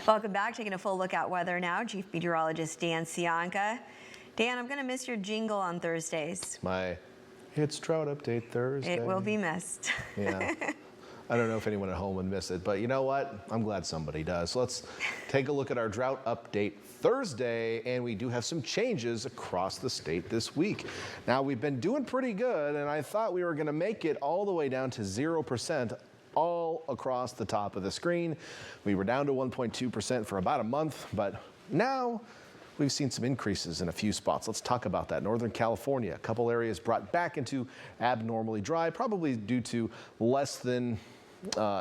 Welcome back. Taking a full look at weather now. Chief Meteorologist Dan Cianca. Dan, I'm going to miss your jingle on Thursdays. It's Drought Update Thursday. It will be missed. Yeah. I don't know if anyone at home would miss it, but you know what? I'm glad somebody does. So let's take a look at our Drought Update Thursday, and we do have some changes across the state this week. Now, we've been doing pretty good, and I thought we were going to make it all the way down to 0% all across the top of the screen. We were down to 1.2% for about a month, but now we've seen some increases in a few spots. Let's talk about that. Northern California, a couple areas brought back into abnormally dry, probably due to less than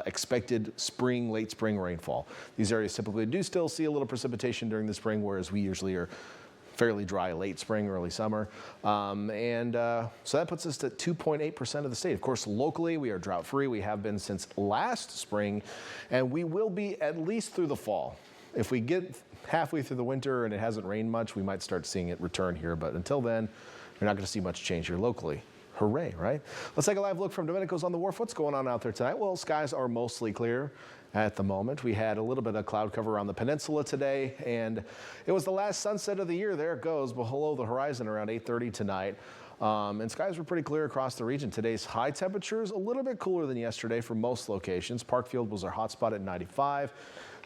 expected late spring rainfall. These areas typically do still see a little precipitation during the spring, whereas we usually are fairly dry late spring, early summer. So that puts us at 2.8% of the state. Of course, locally, we are drought free. We have been since last spring, and we will be at least through the fall. If we get halfway through the winter and it hasn't rained much, we might start seeing it return here. But until then, you're not going to see much change here locally. Hooray, right? Let's take a live look from Domenico's on the Wharf. What's going on out there tonight? Well, skies are mostly clear at the moment. We had a little bit of cloud cover on the peninsula today, and it was the last sunset of the year. There it goes below the horizon around 8:30 tonight. And skies were pretty clear across the region. Today's high temperatures a little bit cooler than yesterday for most locations. Parkfield was our hot spot at 95.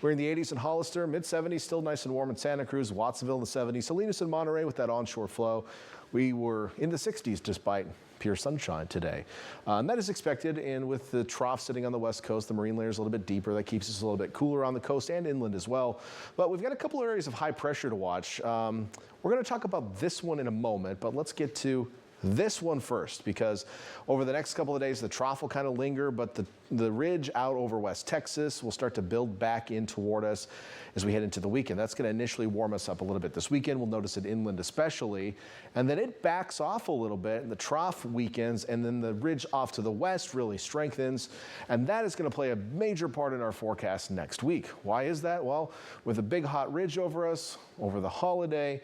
We're in the 80s in Hollister, mid-70s, still nice and warm in Santa Cruz, Watsonville in the 70s, Salinas and Monterey with that onshore flow. We were in the 60s despite pure sunshine today. And that is expected, and with the trough sitting on the west coast, the marine layer is a little bit deeper. That keeps us a little bit cooler on the coast and inland as well. But we've got a couple areas of high pressure to watch. We're going to talk about this one in a moment, but let's get to this one first, because over the next couple of days the trough will kind of linger, but the ridge out over West Texas will start to build back in toward us as we head into the weekend. That's going to initially warm us up a little bit this weekend. We'll notice it inland especially, and then it backs off a little bit and the trough weakens, and then the ridge off to the west really strengthens, and that is going to play a major part in our forecast next week. Why is that? Well, with a big hot ridge over us over the holiday,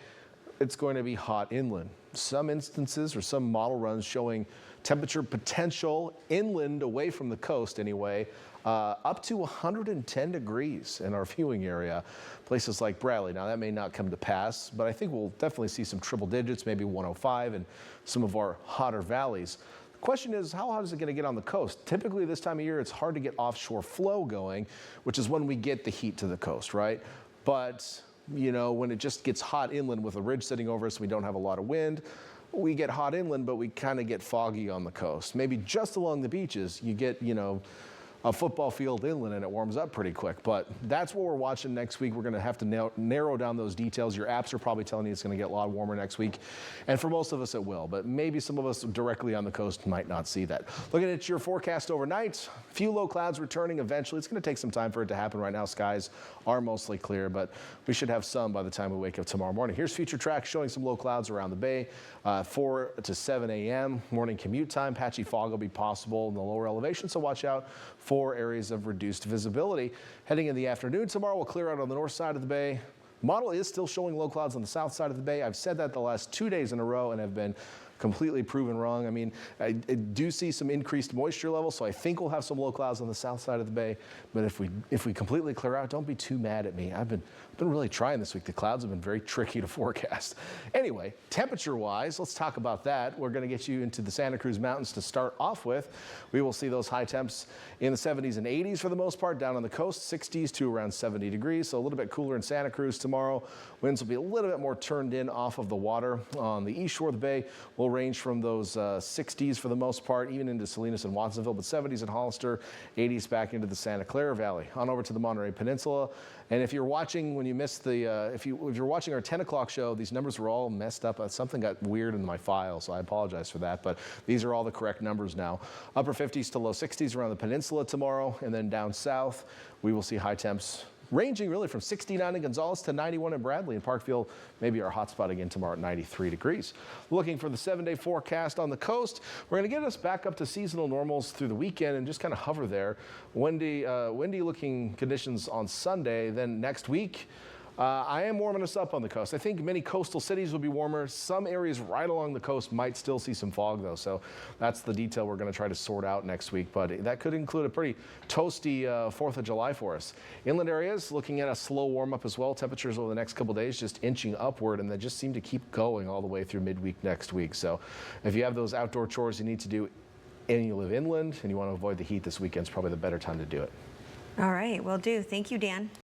it's going to be hot inland. Some instances or some model runs showing temperature potential inland away from the coast anyway, up to 110 degrees in our viewing area, places like Bradley. Now that may not come to pass, but I think we'll definitely see some triple digits, maybe 105 in some of our hotter valleys. The question is, how hot is it going to get on the coast? Typically this time of year, it's hard to get offshore flow going, which is when we get the heat to the coast, right? But you know, when it just gets hot inland with a ridge sitting over us, we don't have a lot of wind. We get hot inland, but we kind of get foggy on the coast. Maybe just along the beaches, you get, you know, a football field inland and it warms up pretty quick. But that's what we're watching next week. We're going to have to narrow down those details. Your apps are probably telling you it's going to get a lot warmer next week. And for most of us, it will. But maybe some of us directly on the coast might not see that. Looking at your forecast overnight, a few low clouds returning eventually. It's going to take some time for it to happen. Right now, skies are mostly clear, but we should have some by the time we wake up tomorrow morning. Here's future tracks showing some low clouds around the bay. 4 to 7 a.m. morning commute time. Patchy fog will be possible in the lower elevation, so watch out for areas of reduced visibility. Heading in the afternoon tomorrow, we'll clear out on the north side of the bay. Model is still showing low clouds on the south side of the bay. I've said that the last 2 days in a row and have been completely proven wrong. I mean, I do see some increased moisture levels, so I think we'll have some low clouds on the south side of the bay. But if we completely clear out, don't be too mad at me. I've been really trying this week. The clouds have been very tricky to forecast. Anyway, temperature-wise, let's talk about that. We're going to get you into the Santa Cruz Mountains to start off with. We will see those high temps in the 70s and 80s for the most part. Down on the coast, 60s to around 70 degrees, so a little bit cooler in Santa Cruz tomorrow. Winds will be a little bit more turned in off of the water. On the east shore of the bay, we'll range from those 60s for the most part, even into Salinas and Watsonville, but 70s in Hollister, 80s back into the Santa Clara Valley. On over to the Monterey Peninsula. And if you're watching, when you missed the, if you're watching our 10 o'clock show, these numbers were all messed up. Something got weird in my file, so I apologize for that. But these are all the correct numbers now. Upper 50s to low 60s around the peninsula tomorrow, and then down south, we will see high temps ranging really from 69 in Gonzales to 91 in Bradley, and Parkfield maybe our hot spot again tomorrow at 93 degrees. Looking for the 7-day forecast on the coast. We're going to get us back up to seasonal normals through the weekend and just kind of hover there. Windy looking conditions on Sunday. Then next week, I am warming us up on the coast. I think many coastal cities will be warmer. Some areas right along the coast might still see some fog, though. So that's the detail we're going to try to sort out next week. But that could include a pretty toasty 4th of July for us. Inland areas looking at a slow warm up as well. Temperatures over the next couple days just inching upward, and they just seem to keep going all the way through midweek next week. So if you have those outdoor chores you need to do and you live inland and you want to avoid the heat this weekend, it's probably the better time to do it. All right, will do. Thank you, Dan.